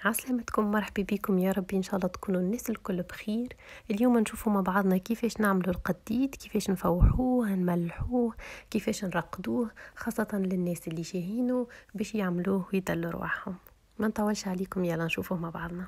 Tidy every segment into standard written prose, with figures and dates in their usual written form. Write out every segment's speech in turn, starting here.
عسلامتكم، مرحبا بكم. يا ربي ان شاء الله تكونوا الناس الكل بخير. اليوم نشوفوا مع بعضنا كيفاش نعملوا القديد، كيفاش نفوحوه نملحوه، كيفاش نرقدوه، خاصة للناس اللي شاهينه باش يعملوه ويدلوا رواحهم. ما نطولش عليكم، يلا نشوفوه مع بعضنا.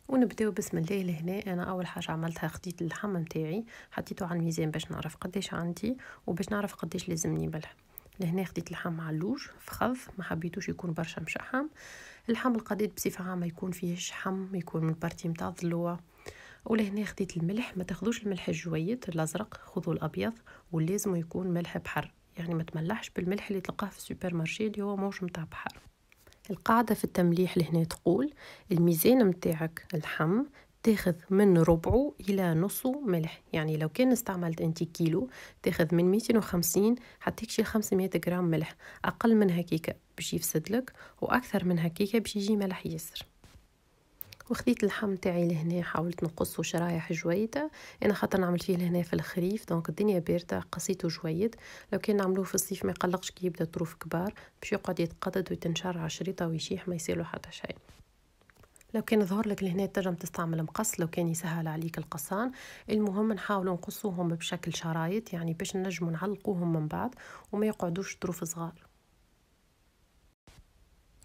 ونبداو بسم الله. لهنا انا اول حاجه عملتها خديت اللحم متاعي، حطيته على الميزان باش نعرف قداش عندي وباش نعرف قداش لازمني ملح. لهنا خديت لحم علوج فخذ، ما حبيتوش يكون برشا مشحم. اللحم القديد بصفه عامه يكون فيه شحم، يكون من البارتي متاع الضلوع. ولهنا خديت الملح، ما تاخذوش الملح الجويد الازرق، خذوا الابيض، ولازم يكون ملح بحر، يعني ما تملحش بالملح اللي تلقاه في السوبر مارشي اللي هو موش متاع بحر. القاعدة في التمليح لهنا تقول الميزان متاعك اللحم تاخذ من ربعه إلى نصه ملح. يعني لو كان استعملت انت كيلو تاخذ من 250 حتى يكشي 500 جرام ملح. أقل من هكيكة باش يفسد لك، وأكثر من هكيكة باش يجي ملح ياسر. وخديت اللحم تاعي لهنا، حاولت نقصه شرايح جويدة، انا خاطر نعمل فيه لهنا في الخريف دونك الدنيا باردة، قصيته جويد. لو كان نعملوه في الصيف ما يقلقش كي يبدا طروف كبار باش يقعد يتقدد ويتنشر على شريطة ويشيح، ما يصيرله حتى شيء. لو كان ظهر لك لهنا تنجم تستعمل مقص لو كان يسهل عليك القصان. المهم نحاولوا نقصوهم بشكل شرايط، يعني باش نجموا نعلقوهم من بعد وما يقعدوش طروف صغار.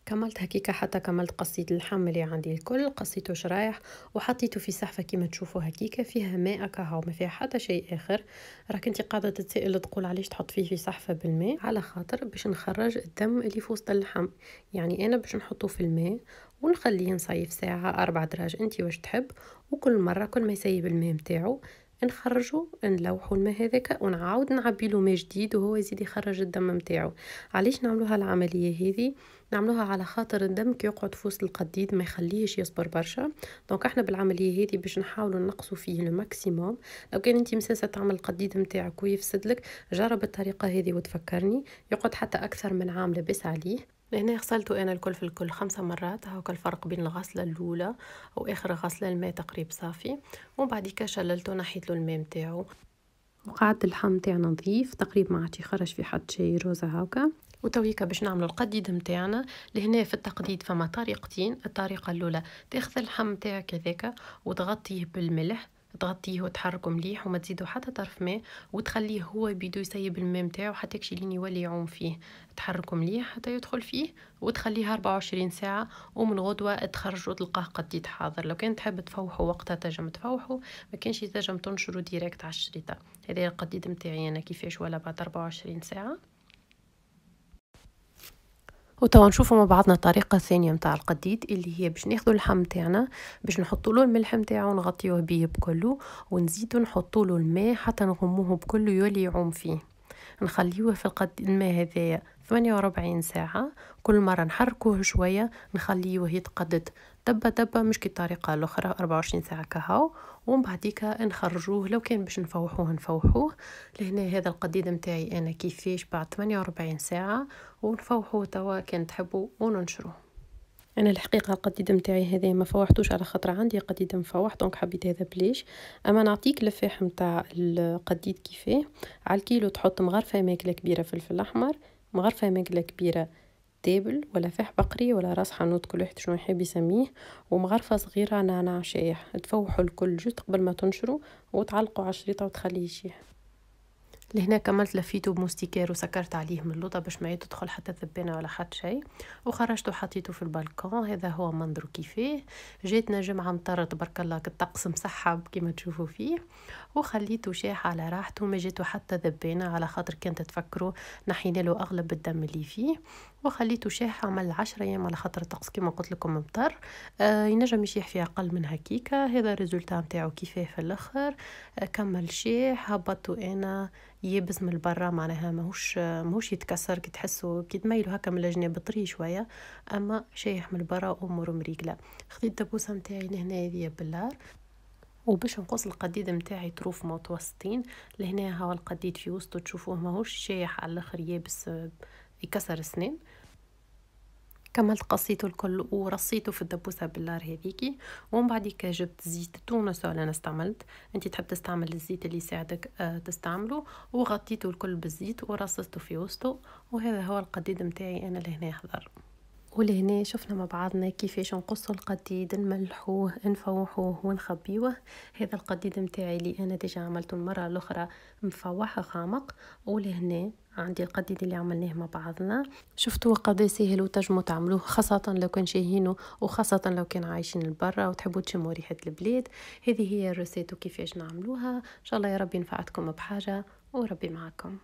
كملت هكيكة حتى كملت قصيت اللحم اللي عندي الكل، قصيته شرايح وحطيته في صحفة كيما تشوفوا هكيكة فيها ماء كهو، ما فيها حتى شيء اخر. راك انت قاعدة تتسائل تقول علاش تحط فيه في صحفة بالماء؟ على خاطر باش نخرج الدم اللي في وسط اللحم. يعني انا باش نحطه في الماء ونخليه نصيف ساعة 4 دراج انت واش تحب، وكل مرة كل ما يسيب الماء متاعو نخرجه نلوحوا الماء هذاك ونعاود نعبي له ماء جديد وهو يزيد يخرج الدم متاعو. علاش نعملوها العملية هذه؟ نعملوها على خاطر الدم كي يقعد في وسط القديد ما يخليهش يصبر برشا. دونك احنا بالعمليه هذه باش نحاولوا نقصوا فيه الماكسيموم. لو كان انت مساسه تعمل القديد نتاعك ويفسد لك، جرب الطريقه هذه وتفكرني، يقعد حتى اكثر من عام لبس عليه. لهنا غسلته انا الكل في الكل 5 مرات، هاكا الفرق بين الغسله الاولى واخر غسله الماء تقريب صافي. ومن بعد شللته نحيت له الماء نتاعو، وقعدت اللحم تاعنا نظيف تقريبا ما عادش يخرج في حد شيء روزه هاكا. وتويكا باش نعملوا القديد متاعنا. لهنا في التقديد فما طريقتين. الطريقه الاولى تاخذ اللحم تاعك هذاك وتغطيه بالملح، تغطيه وتحركه مليح وما تزيدوا حتى طرف ماء، وتخليه هو بيدو يسيب الماء نتاعو حتى يكشي لين يولي يعوم فيه. تحركه مليح حتى يدخل فيه وتخليه 24 ساعه، ومن غدوه تخرجوا تلقاه قديد حاضر. لو كان تحب تفوحوا وقتها تنجم تفوحوا، ما كانش تنجم تنشروا ديريكت على الشريطه. هذا القديد متاعي انا كيفاش ولا بعد 24 ساعه. وتوا نشوفوا مع بعضنا الطريقة الثانية متاع القديد، اللي هي باش ناخذوا اللحم تاعنا باش نحطوا له الملح نتاعو ونغطيوه بيه بكله، ونزيدوا نحطوا له الماء حتى نغموه بكله يولي يعوم فيه. نخليوه في الماء هذايا 48 ساعة. كل مرة نحركوه شوية، نخليوه يتقدد دبة دبة، مش كالطريقة الأخرى 24 ساعة كهو. ومن بعديك نخرجوه. لو كان باش نفوحوه نفوحوه. لهنا هذا القديد متاعي أنا كيفاش بعد 48 ساعة، ونفوحوه توا كان تحبوا وننشروه. انا الحقيقه القديد متاعي هذا ما فوحتوش على خاطر عندي قديد مفوح دونك حبيت هذا بليش. اما نعطيك لفاح متاع القديد كيفاه. على الكيلو تحط مغرفه ماكله كبيره فلفل احمر، مغرفه ماكله كبيره تابل ولا فاح بقري ولا راس حنوت، كل واحد شنو يحب يسميه، ومغرفه صغيره نعناع شايح. تفوحوا الكل جوست قبل ما تنشروا وتعلقوا على الشريطه وتخليه يشيح. لهنا كملت لفيته بموستيكير وسكرت عليه من اللوطه باش ما يدخل حتى ذبانه ولا حتى شيء، وخرجته حطيته في البالكون. هذا هو منظره كيفاه. جاتنا جمعه مطر تبارك الله، الطقس مسحب كما تشوفوا فيه، وخليته شاح على راحته، ما جاته حتى ذبانه على خاطر كانت تفكروا نحينا له اغلب الدم اللي فيه. وخليته شاح عمل 10 ايام على خاطر الطقس كما قلت لكم مطر. ينجم يشيح في اقل من هكيكه. هذا الريزولتا نتاعو كيفاه في الاخر. كمل شاح، هبطته انا يابس من برا، معناها ماهوش يتكسر كي تحسوا كي تميلوا هكا من الجناب طري شويه، اما شايح من برا امور مريقله. خديت الدبوسه نتاعي لهنا هذه باللار، وباش نقص القديد متاعي طروف متوسطين. لهنا هو القديد في وسطه تشوفوه ماهوش شايح على الاخر يابس يكسر السنين. كملت قصيته الكل ورصيته في الدبوسة بالنار هذيكي. ومن بعديك جبت زيت التونس اللي انا استعملت، انت تحب تستعمل الزيت اللي يساعدك تستعمله، وغطيته الكل بالزيت ورصصته في وسطه. وهذا هو القديد متاعي انا لهنا حضر. ولهنا شفنا مع بعضنا كيفاش نقصوا القديد، نملحوه نفوحوه ونخبيوه. هذا القديد متاعي اللي انا ديجا عملته المره الاخرى مفوحه غامق. ولهنا عندي القديد اللي عملناه مع بعضنا. شفتوا قد سهل وتجمو تعملوه، خاصه لو كان شاهينه، وخاصه لو كان عايشين برا وتحبوا تشموا ريحه البلاد. هذه هي الروسيت وكيفاش نعملوها. ان شاء الله يا ربي نفعتكم بحاجه، وربي معكم.